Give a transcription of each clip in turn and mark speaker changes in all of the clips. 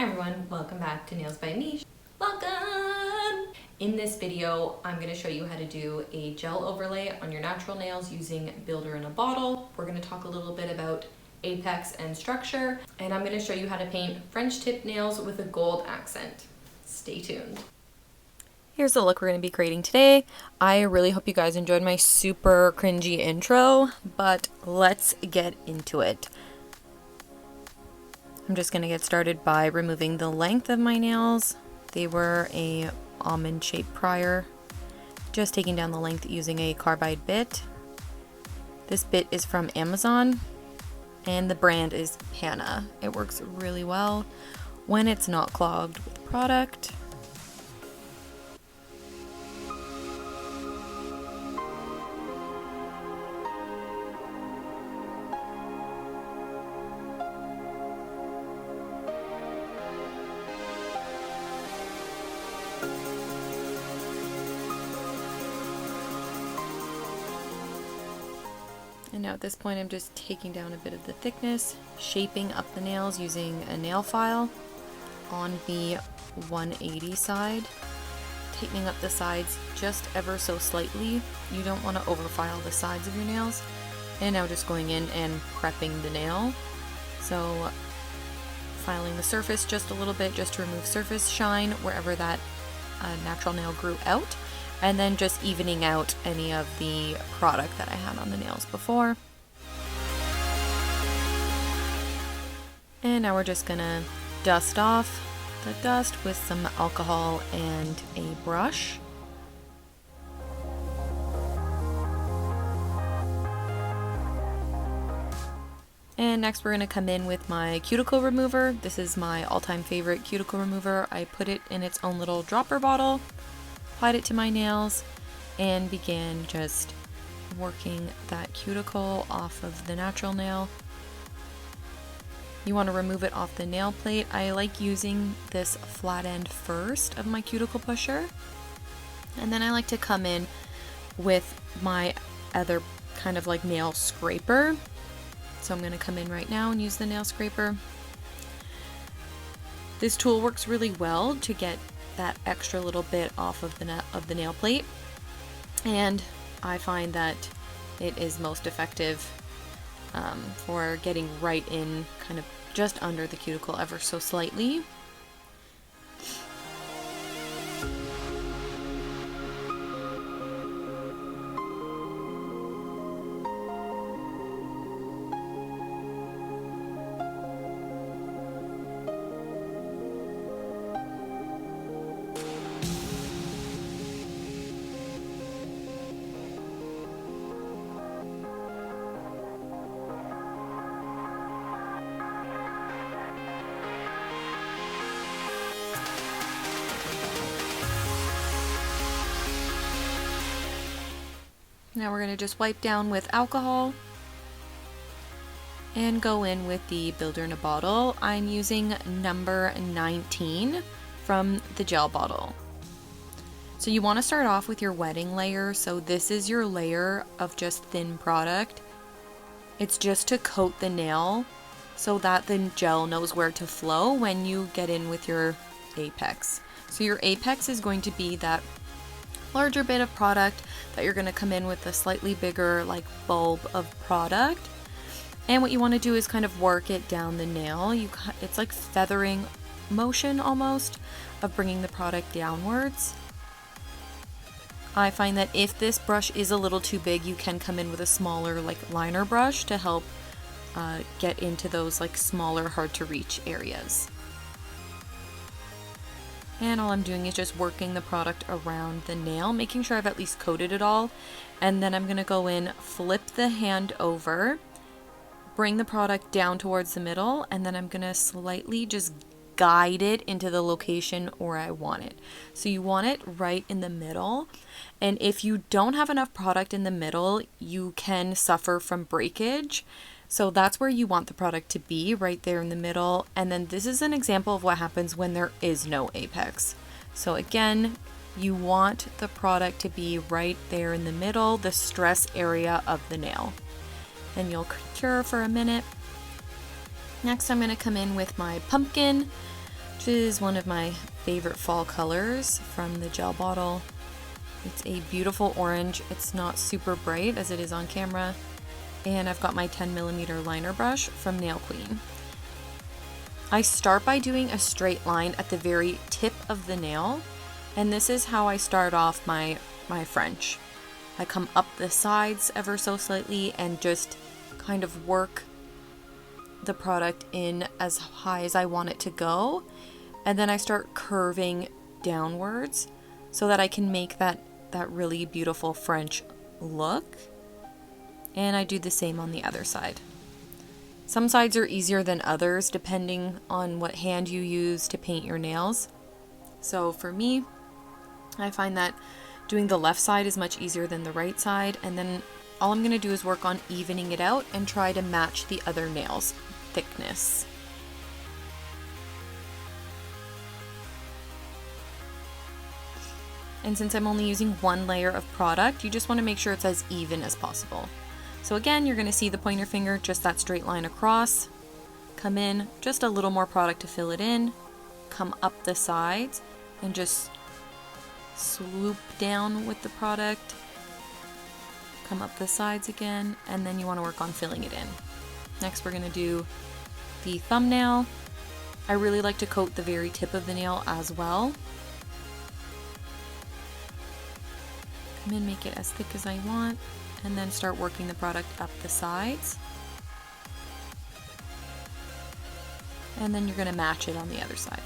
Speaker 1: Hi everyone, welcome back to Nails by Niche. Welcome! In this video, I'm going to show you how to do a gel overlay on your natural nails using Builder in a Bottle. We're going to talk a little bit about apex and structure, and I'm going to show you how to paint French tip nails with a gold accent. Stay tuned. Here's the look we're going to be creating today. I really hope you guys enjoyed my super cringy intro, but let's get into it. I'm just going to get started by removing the length of my nails. They were a almond shape prior. Just taking down the length using a carbide bit. This bit is from Amazon and the brand is Hannah. It works really well when it's not clogged with product. And now at this point I'm just taking down a bit of the thickness, shaping up the nails using a nail file on the 180 side, tightening up the sides just ever so slightly. You don't want to overfile the sides of your nails. And now just going in and prepping the nail. So filing the surface just a little bit just to remove surface shine wherever that natural nail grew out. And then just evening out any of the product that I had on the nails before. And now we're just gonna dust off the dust with some alcohol and a brush. And next we're gonna come in with my cuticle remover. This is my all-time favorite cuticle remover. I put it in its own little dropper bottle, applied it to my nails, and began just working that cuticle off of the natural nail. You want to remove it off the nail plate. I like using this flat end first of my cuticle pusher, and then I like to come in with my other kind of like nail scraper. So I'm going to come in right now and use the nail scraper. This tool works really well to get that extra little bit off of the nail plate, and I find that it is most effective for getting right in kind of just under the cuticle ever so slightly. Now we're going to just wipe down with alcohol and go in with the Builder in a Bottle. I'm using number 19 from the GelBottle. So you want to start off with your wetting layer. So this is your layer of just thin product. It's just to coat the nail so that the gel knows where to flow when you get in with your apex. So your apex is going to be that larger bit of product that you're going to come in with a slightly bigger like bulb of product. And what you want to do is kind of work it down the nail. It's like feathering motion almost of bringing the product downwards. I find that if this brush is a little too big, you can come in with a smaller like liner brush to help get into those like smaller, hard to reach areas. And all I'm doing is just working the product around the nail, making sure I've at least coated it all. And then I'm going to go in, flip the hand over, bring the product down towards the middle, and then I'm going to slightly just guide it into the location where I want it. So you want it right in the middle. And if you don't have enough product in the middle, you can suffer from breakage. So that's where you want the product to be, right there in the middle. And then this is an example of what happens when there is no apex. So again, you want the product to be right there in the middle, the stress area of the nail. And you'll cure for a minute. Next, I'm going to come in with my pumpkin which is one of my favorite fall colors from the GelBottle. It's a beautiful orange. It's not super bright as it is on camera. And I've got my 10mm liner brush from Nail Queen. I start by doing a straight line at the very tip of the nail, and this is how I start off my French. I come up the sides ever so slightly and just kind of work the product in as high as I want it to go, and then I start curving downwards so that I can make that really beautiful French look. And I do the same on the other side. Some sides are easier than others depending on what hand you use to paint your nails. So for me, I find that doing the left side is much easier than the right side, and then all I'm going to do is work on evening it out and try to match the other nail's thickness. And since I'm only using one layer of product, you just want to make sure it's as even as possible. So again, you're going to see the pointer finger, just that straight line across, come in, just a little more product to fill it in, come up the sides, and just swoop down with the product, come up the sides again, and then you want to work on filling it in. Next, we're going to do the thumbnail. I really like to coat the very tip of the nail as well. Come in, make it as thick as I want, and then start working the product up the sides. And then you're going to match it on the other side.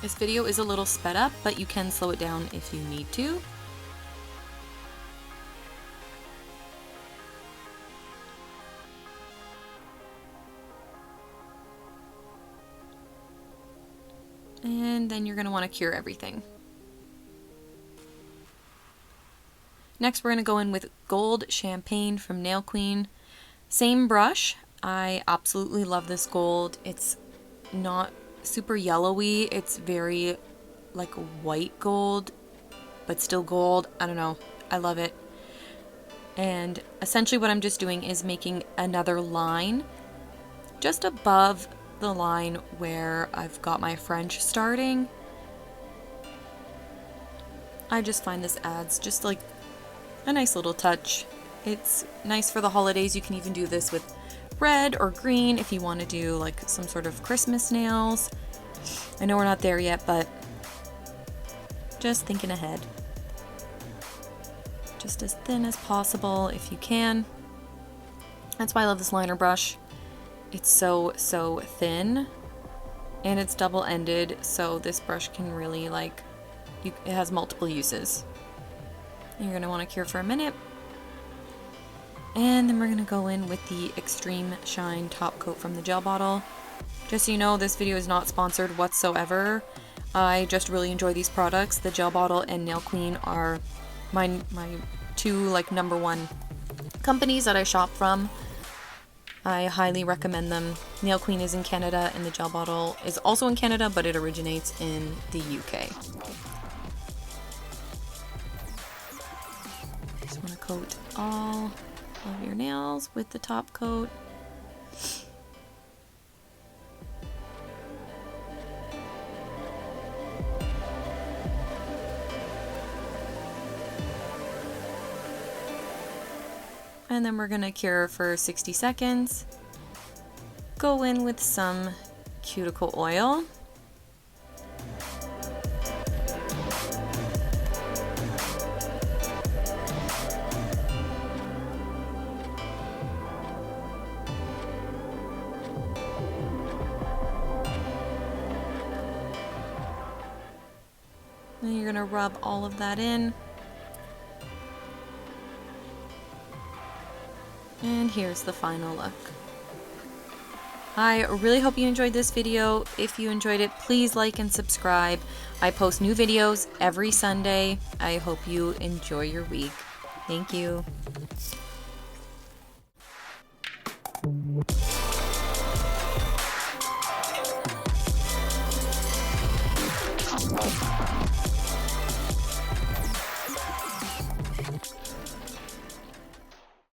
Speaker 1: This video is a little sped up, but you can slow it down if you need to. And then you're going to want to cure everything. Next, we're going to go in with Gold Champagne from Nail Queen. Same brush. I absolutely love this gold. It's not super yellowy. It's very like white gold, but still gold. I don't know. I love it. And essentially what I'm just doing is making another line just above the line where I've got my French starting. I just find this adds just like a nice little touch. It's nice for the holidays. You can even do this with red or green if you want to do like some sort of Christmas nails. I know we're not there yet, but just thinking ahead. Just as thin as possible if you can. That's why I love this liner brush. It's so thin, and it's double-ended, so this brush can really it has multiple uses. And you're going to want to cure for a minute. And then we're going to go in with the Extreme Shine top coat from the GelBottle. Just so you know, this video is not sponsored whatsoever. I just really enjoy these products. The GelBottle and Nail Queen are my two number one companies that I shop from. I highly recommend them. Nail Queen is in Canada and the GelBottle is also in Canada, but it originates in the UK. Just want to coat all of your nails with the top coat. And then we're going to cure for 60 seconds. Go in with some cuticle oil. Then you're going to rub all of that in. And here's the final look. I really hope you enjoyed this video. If you enjoyed it, please like and subscribe. I post new videos every Sunday. I hope you enjoy your week. Thank you.